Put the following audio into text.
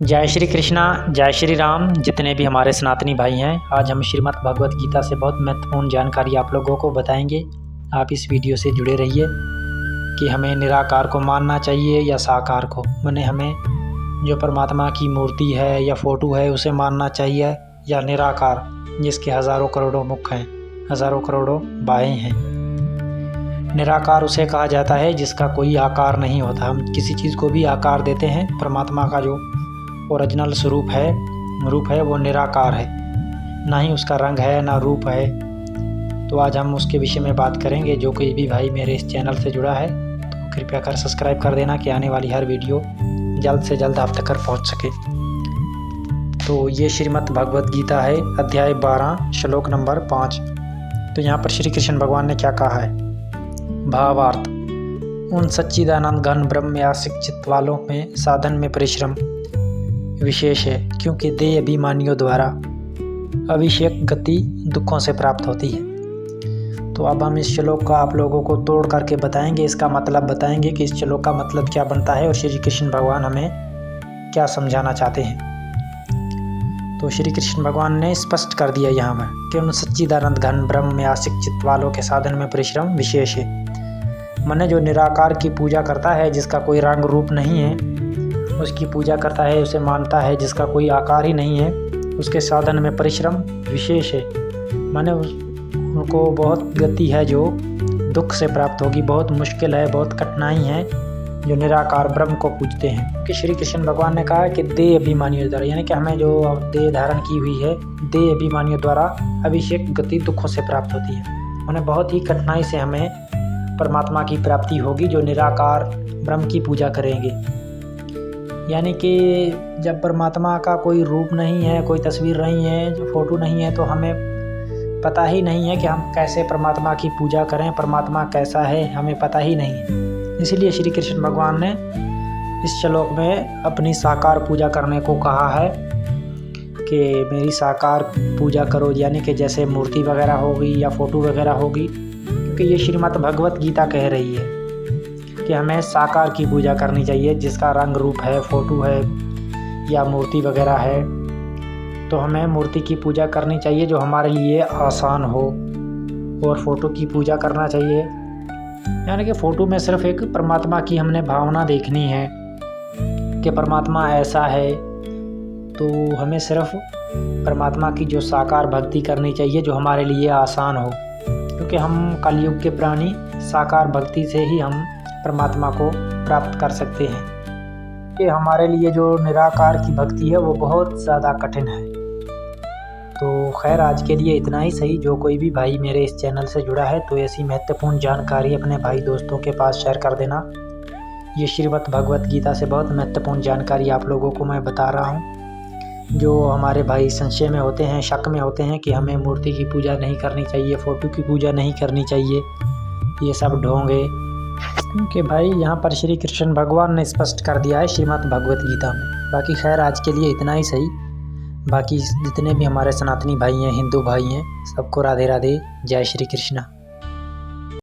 जय श्री कृष्णा, जय श्री राम। जितने भी हमारे सनातनी भाई हैं, आज हम श्रीमद् भगवत गीता से बहुत महत्वपूर्ण जानकारी आप लोगों को बताएंगे। आप इस वीडियो से जुड़े रहिए कि हमें निराकार को मानना चाहिए या साकार को, माने हमें जो परमात्मा की मूर्ति है या फ़ोटो है उसे मानना चाहिए या निराकार जिसके हज़ारों करोड़ों मुख हैं, हज़ारों करोड़ों बाहें हैं। निराकार उसे कहा जाता है जिसका कोई आकार नहीं होता। हम किसी चीज़ को भी आकार देते हैं, परमात्मा का जो ओरिजिनल स्वरूप है वो निराकार है, ना ही उसका रंग है ना रूप है। तो आज हम उसके विषय में बात करेंगे। जो कोई भी भाई मेरे इस चैनल से जुड़ा है तो कृपया कर सब्सक्राइब कर देना कि आने वाली हर वीडियो जल्द से जल्द आप तक पहुंच सके। तो ये श्रीमद् भगवत गीता है, अध्याय 12, श्लोक नंबर 5। तो यहाँ पर श्री कृष्ण भगवान ने क्या कहा है? भावार्थ: उन सच्चिदानंद घन ब्रह्म आस्तिक चित्त वालों में साधन में परिश्रम विशेष है, क्योंकि देह अभिमानियों द्वारा अभिषेक गति दुखों से प्राप्त होती है। तो अब हम इस श्लोक का आप लोगों को तोड़ करके बताएंगे, इसका मतलब बताएंगे कि इस श्लोक का मतलब क्या बनता है और श्री कृष्ण भगवान हमें क्या समझाना चाहते हैं। तो श्री कृष्ण भगवान ने स्पष्ट कर दिया यहाँ पर कि उन सच्चिदानंद घन ब्रह्म में आस्तिक चित्त वालों के साधन में परिश्रम विशेष है। माने जो निराकार की पूजा करता है, जिसका कोई रंग रूप नहीं है, उसकी पूजा करता है, उसे मानता है, जिसका कोई आकार ही नहीं है, उसके साधन में परिश्रम विशेष है। माने उनको बहुत गति है जो दुख से प्राप्त होगी, बहुत मुश्किल है, बहुत कठिनाई है जो निराकार ब्रह्म को पूजते हैं। कि श्री कृष्ण भगवान ने कहा कि देह अभिमानियों द्वारा, यानी कि हमें जो देह धारण की हुई है, देह अभिमानियों द्वारा अभिषेक गति दुखों से प्राप्त होती है। माने बहुत ही कठिनाई से हमें परमात्मा की प्राप्ति होगी जो निराकार ब्रह्म की पूजा करेंगे। यानी कि जब परमात्मा का कोई रूप नहीं है, कोई तस्वीर नहीं है, जो फ़ोटो नहीं है, तो हमें पता ही नहीं है कि हम कैसे परमात्मा की पूजा करें, परमात्मा कैसा है हमें पता ही नहीं है। इसीलिए श्री कृष्ण भगवान ने इस श्लोक में अपनी साकार पूजा करने को कहा है कि मेरी साकार पूजा करो, यानी कि जैसे मूर्ति वगैरह होगी या फ़ोटो वगैरह होगी, क्योंकि ये श्रीमद् भगवत गीता कह रही है कि हमें साकार की पूजा करनी चाहिए, जिसका रंग रूप है, फ़ोटो है या मूर्ति वगैरह है। तो हमें मूर्ति की पूजा करनी चाहिए जो हमारे लिए आसान हो, और फ़ोटो की पूजा करना चाहिए, यानी कि फ़ोटो में सिर्फ एक परमात्मा की हमने भावना देखनी है कि परमात्मा ऐसा है। तो हमें सिर्फ परमात्मा की जो साकार भक्ति करनी चाहिए जो हमारे लिए आसान हो, क्योंकि हम कलयुग के प्राणी साकार भक्ति से ही हम परमात्मा को प्राप्त कर सकते हैं। कि हमारे लिए जो निराकार की भक्ति है वो बहुत ज़्यादा कठिन है। तो खैर आज के लिए इतना ही सही। जो कोई भी भाई मेरे इस चैनल से जुड़ा है तो ऐसी महत्वपूर्ण जानकारी अपने भाई दोस्तों के पास शेयर कर देना। ये श्रीमद् भगवत गीता से बहुत महत्वपूर्ण जानकारी आप लोगों को मैं बता रहा हूँ। जो हमारे भाई संशय में होते हैं, शक में होते हैं कि हमें मूर्ति की पूजा नहीं करनी चाहिए, फ़ोटो की पूजा नहीं करनी चाहिए, ये सब ढोंग है। क्योंकि भाई यहाँ पर श्री कृष्ण भगवान ने स्पष्ट कर दिया है श्रीमद् भगवत गीता में। बाकी खैर आज के लिए इतना ही सही। बाकी जितने भी हमारे सनातनी भाई हैं, हिंदू भाई हैं, सबको राधे राधे, जय श्री कृष्णा।